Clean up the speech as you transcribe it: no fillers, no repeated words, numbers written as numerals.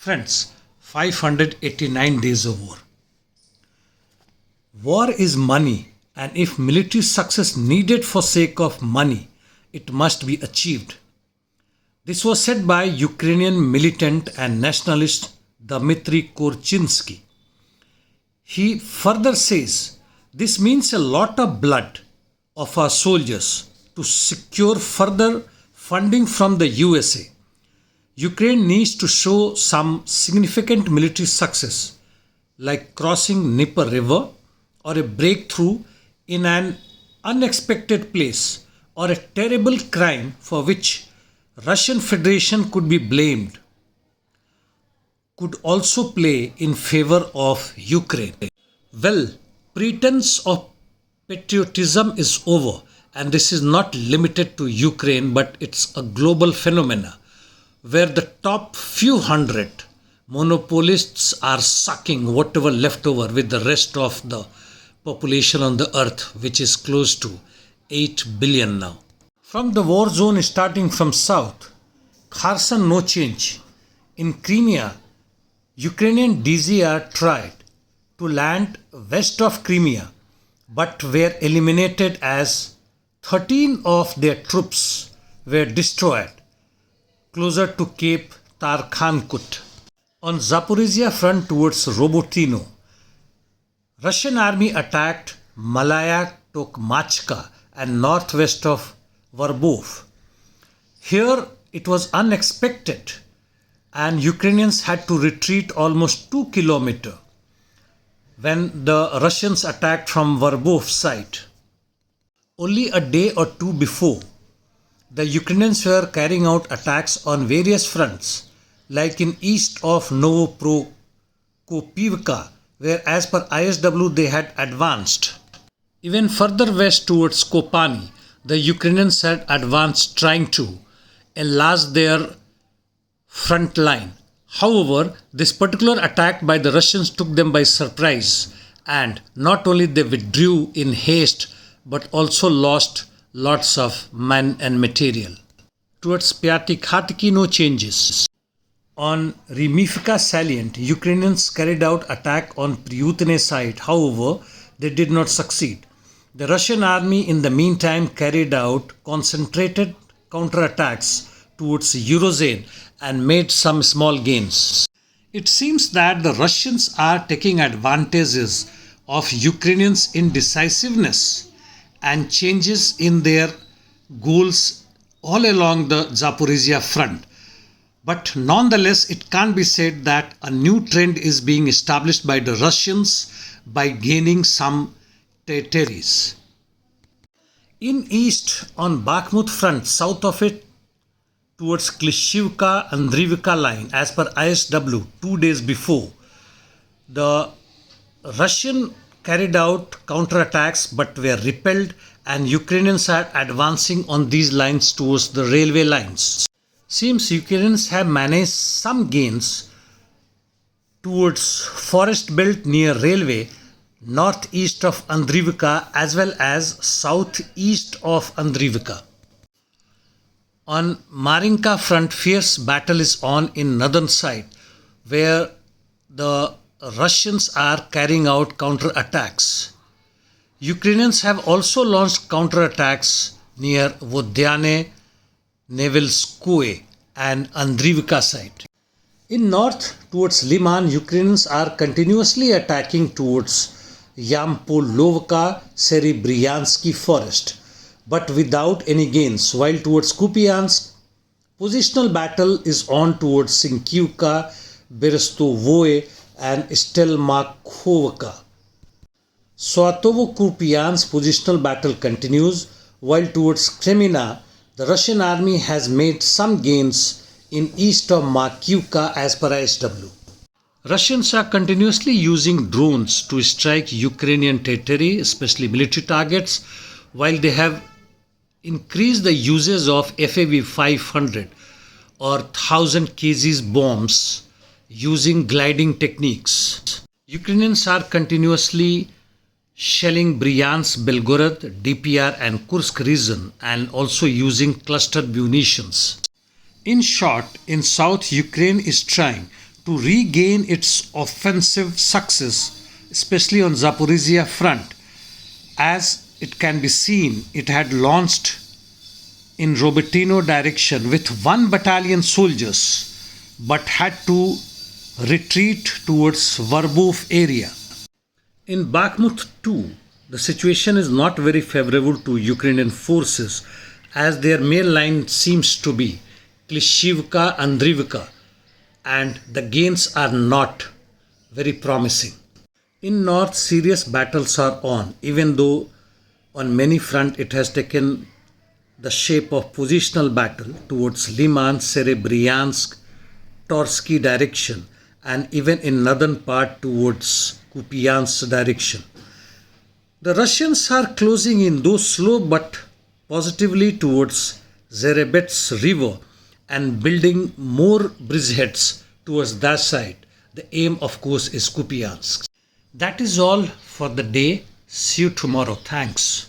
Friends, 589 days of war. War is money, and if military success needed for sake of money, it must be achieved. This was said by Ukrainian militant and nationalist Dmitry Korchinsky. He further says, this means a lot of blood of our soldiers to secure further funding from the USA. Ukraine needs to show some significant military success, like crossing Dnieper River or a breakthrough in an unexpected place or a terrible crime for which Russian Federation could be blamed, could also play in favor of Ukraine. Well, pretense of patriotism is over, and this is not limited to Ukraine, but it's a global phenomena where the top few hundred monopolists are sucking whatever left over with the rest of the population on the earth, which is close to 8 billion now. From the war zone starting from south, Kherson no change. In Crimea, Ukrainian DZR tried to land west of Crimea, but were eliminated as 13 of their troops were destroyed closer to Cape Tarkhankut. On Zaporizhia front towards Robotino, Russian army attacked Malaya Tokmachka and northwest of Verbove. Here it was unexpected and Ukrainians had to retreat almost 2 kilometers when the Russians attacked from Verbove side. Only a day or two before, the Ukrainians were carrying out attacks on various fronts, like in east of Makiivka, where as per ISW they had advanced. Even further west towards Kopani, the Ukrainians had advanced trying to enlarge their front line. However, this particular attack by the Russians took them by surprise, and not only they withdrew in haste but also lost lots of men and material. Towards Pyatikhatki no changes. On Makiivka salient, Ukrainians carried out attack on Pryutne side. However, they did not succeed. The Russian army in the meantime carried out concentrated counterattacks towards Urozhain and made some small gains. It seems that the Russians are taking advantages of Ukrainians' indecisiveness and changes in their goals all along the Zaporizhia front. But nonetheless, it can't be said that a new trend is being established by the Russians by gaining some territories. In east, on Bakhmut front, south of it, towards Klishivka-Andriivka line, as per ISW 2 days before, the Russian carried out counterattacks but were repelled, and Ukrainians are advancing on these lines towards the railway lines. Seems Ukrainians have managed some gains towards forest belt near railway, northeast of Andriivka as well as southeast of Andriivka. On Makiivka front, fierce battle is on in northern side, where the Russians are carrying out counterattacks. Ukrainians have also launched counterattacks near Vodyane, Nevelskoye and Andriivka side. In north, towards Liman, Ukrainians are continuously attacking towards Yampolovka Serebryansky forest, but without any gains, while towards Kupiansk, positional battle is on towards Sinkiivka, Berestovoe and Stelmakhovka. Swatovo-Kupiansk positional battle continues, while towards Kreminna, the Russian army has made some gains in east of Makiivka as per ISW. Russians are continuously using drones to strike Ukrainian territory, especially military targets, while they have increased the uses of FAV 500 or 1000 kgs bombs using gliding techniques. Ukrainians are continuously shelling Bryansk, Belgorod, DPR and Kursk region and also using cluster munitions. In short, in south, Ukraine is trying to to regain its offensive success, especially on Zaporizhia front. As it can be seen, it had launched in Robertino direction with 1 battalion soldiers, but had to retreat towards Verbove area. In Bakhmut too, the situation is not very favorable to Ukrainian forces, as their main line seems to be Klishivka and Andrivka, and the gains are not very promising. In north, serious battles are on, even though on many fronts it has taken the shape of positional battle towards Liman, Serebryansk, Torsky direction, and even in northern part towards Kupiansk direction. The Russians are closing in, though slow but positively, towards Zerebets river and building more bridgeheads towards that side. The aim, of course, is Kupiansk. That is all for the day. See you tomorrow. Thanks.